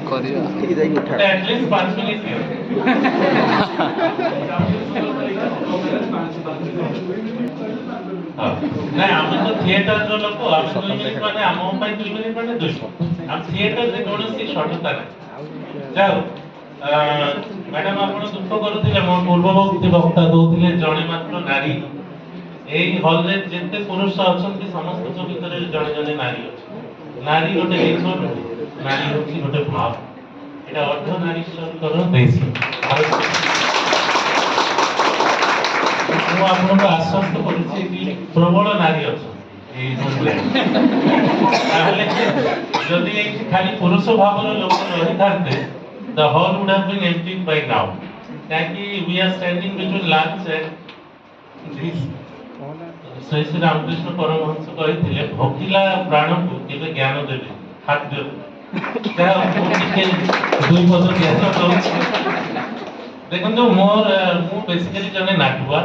କରିବା at least 5 minute ना आम तो थिएटर रो लोक आम 2 मिनिट माने आम पाई 2 मिनिट माने 200 आम थिएटर रे कोनोसी शॉर्टता नै जाओ मैडम आपण दुख करूथिले मो पूर्ववर्ती वक्ता दोथिले जणे मात्र नारी एई हॉल रे जेते पुरुष अछंती समस्त जो भितरे जणे जणे नारी अछि नारी गोटे जिंस नारी होछि गोटे भाव এটা অর্ধ নারীশ্বর দেশি ମୁଁ ଆପଣଙ୍କୁ ଆଶ୍ୱସ୍ତ କରୁଛି କି ପ୍ରବଳ ନାରୀ ଅଛନ୍ତି ଏଇ ରୁମରେ ତାହେଲେ ଯଦି ଏଇଠି ଖାଲି ପୁରୁଷ ଭାବର ଲୋକ ରହିଥାନ୍ତେ the hall would have been empty by now କାହିଁକି we are standing between lunch and this Shri Shri Ramakrishna Paramahansa କହିଥିଲେ ଭୋକିଲା ପ୍ରାଣକୁ କେବେ ଜ୍ଞାନ ଦେବେ ଖାଦ୍ୟ दुई पद ज्ञान दौर देखो मोर मु बेसिकली जने नाटुआ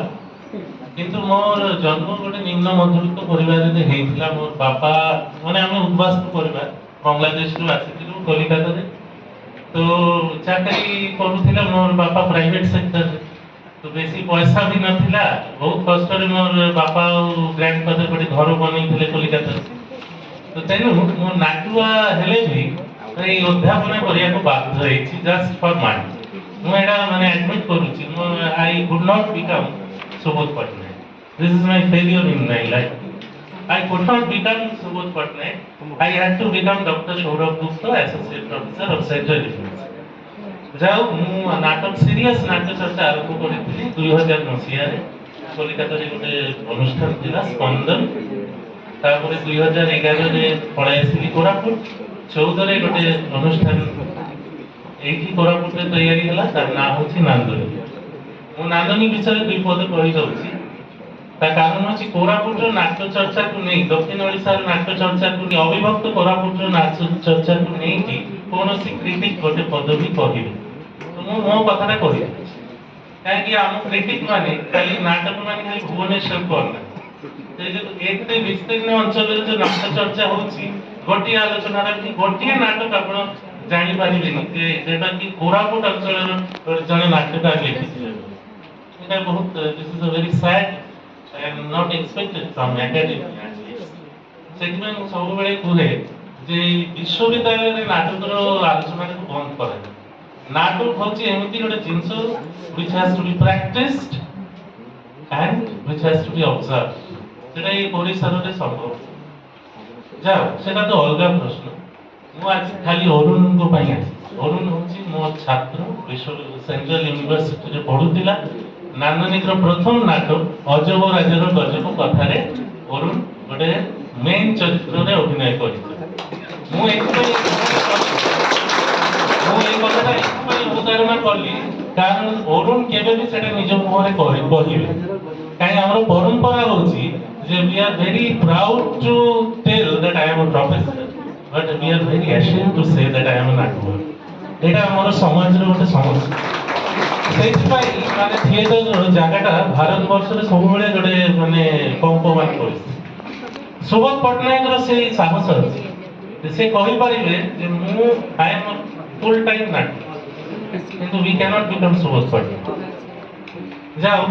किंतु मोर जन्म गोटे निम्न मध्यवित्त परिवार रे हेइथिला मोर बापा माने हम उद्वास्त परिवार बांग्लादेश रु आसीथिलु कलिकता रे तो चाकरी करूथिला मोर बापा प्राइवेट सेक्टर रे तो बेसी पैसा भी नथिला बहुत कष्ट रे मोर बापा और ग्रैंडफादर गोटे घर बनैथिले कलिकता रे तो तेनु मो नाटुआ हेले भी ए अध्यापन करिया को बाध्य होइछि जस्ट फॉर मनी मु एडा माने एडमिट करूछि मु I could not become Subodh Patnaik this is my failure in my life I could not become Subodh Patnaik I had to become doctor Saurabh Gupta associate professor of central defence जाओ मु नाटक सीरियस नाटक चर्चा आरंभ करिथिली 2000 मसिया रे कलिकता रे गोटे अनुष्ठान थिला स्पंदन तापर 2011 रे पळाय आसीली कोरापुट 14 रे गोटे अनुष्ठान एठी कोरापुट रे तैयारी हला तार ना होछि नांदनी मु नांदनी विषय दुई पद कहि दउछि ता कारण होछि कोरापुट रो नाट्य चर्चा को नै दक्षिण ओडिसा रो नाट्य चर्चा को नै अविभक्त कोरापुट रो नाट्य चर्चा को नै कि कोनोसी क्रिटिक गोटे पद भी कहिबे तो मु मो कथाटा कहि काहे कि हम क्रिटिक माने खाली नाटक माने खाली भुवनेश्वर करना एते विस्तीर्ण अंचल जो नाट्य चर्चा होछि गोटी आलोचना रे गोटी नाटक आपण जानि पारिबेनी जेटा कि कोरापुट अंचल जने नाटककार लिखिथिले एटा बहुत this is a very sad and not expected from academy सेति में सब बेले कुहे जे विश्वविद्यालय रे नाटक रो आलोचना को बंद करे नाटक होछि एमिति गोटे जिंस which has to be practiced and which has to be observed सेटा ए परिसर रे संभव जाओ सेटा तो अलग प्रश्न मु आज खाली अरुण को पाई अरुण होची मो छात्र विश्व सेंट्रल यूनिवर्सिटी रे पढुतिला नांदनिक रो प्रथम नाटक अजब राजर गजब कथा रे अरुण गोटे मेन चरित्र रे अभिनय करितो मु एक कथाटा उदाहरण करली कारण अरुण केबे भी सेटा निज मुहरे कहिबे काहे हमर परंपरा होची जे we are very proud to tell that I am a professor but we are very ashamed to say that I am an actor एटा हमर समाज रे गोटे समस्या सेति पई माने थिएटर जगहटा भारत वर्ष रे सब बेले गोटे माने कंपमान करिस सुबोध पटनायक रो से साहस अछि से कहि परिबे जे मु आई एम फुल टाइम नाटक किंतु we can not become Subodh Patnaik जाओ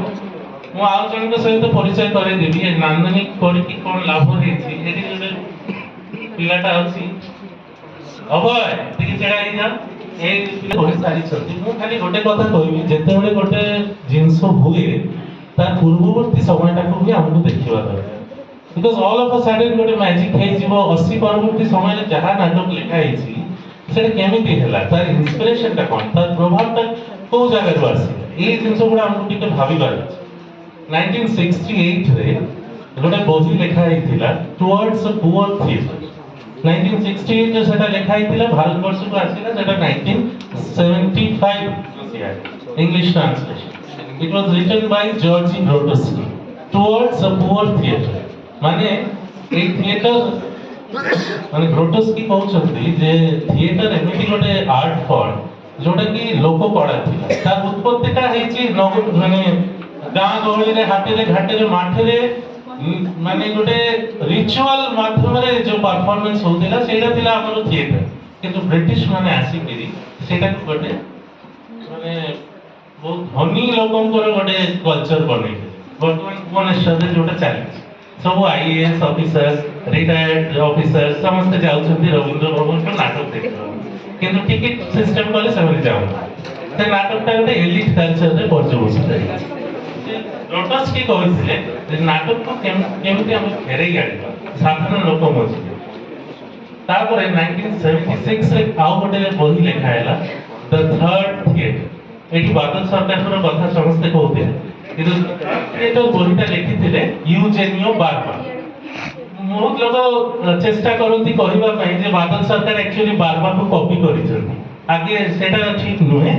मु आउ जन सहित परिचय करे देबी ए नांदनी करकी कोन लाभ हेछि एठी जोटे पिलाटा अछि अबय देखि छेडा हि जा ए पिला बहुत सारी छथि मु खाली गोटे कथा कहबी जेते बेले गोटे जिंस हुए तार पूर्ववर्ती समयटा को भी हमहु देखिबा दरकार because all of a sudden गोटे मैजिक हे जीवो 80 परवर्ती समय रे जहा नाटक लिखा हेछि सेटा केमिति हैला तार इंस्पिरेशन ता कोन तार प्रभाव ता को जगह रु आसी ए जिंस गुडा हमहु टिके भाबी बार 1968 रे गोटे बही लेखा हिथिला टुवर्ड्स अ पुअर थिएटर 1968 जो सेटा लेखा हिथिला भारत वर्ष को आसीला सेटा 1975 मसिया English translation it was written by Jerzy Grotowski towards a poor theatre माने ए थिएटर माने ग्रोटस्की कहउछथि जे थिएटर एमिति गोटे आर्ट फॉर्म जोटा कि लोक कला थिला तार उत्पत्तिटा हेछि नगद माने गाँ गहली रे हाटे रे घाटे रे माठे रे माने गोटे रिचुअल माध्यम रे जो परफॉर्मेंस होतिला सेटा थिला हमर थिएटर କିନ୍ତୁ ବ୍ରିଟିଶ ମାନେ ଆସିକିରି ସେଟାକୁ ଗୋଟେ ମାନେ ବହୁତ ଧନୀ ଲୋକଙ୍କର ଗୋଟେ କଲଚର ବନେଇଥିଲେ। ବର୍ତ୍ତମାନ ଭୁବନେଶ୍ୱରରେ ଯୋଉଟା ଚାଲିଛି ସବୁ ଆଇଏଏସ୍ ଅଫିସର ରିଟାୟାର୍ଡ ଅଫିସର ସମସ୍ତେ ଯାଉଛନ୍ତି ରବୀନ୍ଦ୍ର ଭବନକୁ ନାଟକ ଦେଖିବାକୁ, କିନ୍ତୁ ଟିକେଟ ସିଷ୍ଟମ କଲେ ସେମାନେ ଯାଉନାହାନ୍ତି। ସେ ନାଟକଟା ଗୋଟେ ଏଲିଟ୍ କଲଚରରେ ପର୍ଯ୍ୟବେସିତ ହେଇଛି। ଲୋଟସ୍ କି କହିଥିଲେ ଯେ ନାଟକକୁ କେମିତି ଆମେ ଫେରେଇ ଆଣିବା ସାଧାରଣ ଲୋକ ମଝିରେ। ତାପରେ 1976 ରେ ଆଉ ଗୋଟେ ବହି ଲେଖା ହେଲା ଦ ଥର୍ଡ ଥିଏଟର। ଏଠି ବାଦଲ ସରକାରଙ୍କର କଥା ସମସ୍ତେ କହୁଥିଲେ, କିନ୍ତୁ ଥିଏଟର ବହିଟା ଲେଖିଥିଲେ ୟୁଜେନିଓ ବାର୍ବା। ବହୁତ ଲୋକ ଚେଷ୍ଟା କରନ୍ତି କହିବା ପାଇଁ ଯେ ବାଦଲ ସରକାର ଆକ୍ଚୁଆଲି ବାର୍ବାକୁ କପି କରିଛନ୍ତି। ଆଗେ ସେଟା ଠିକ ନୁହେଁ।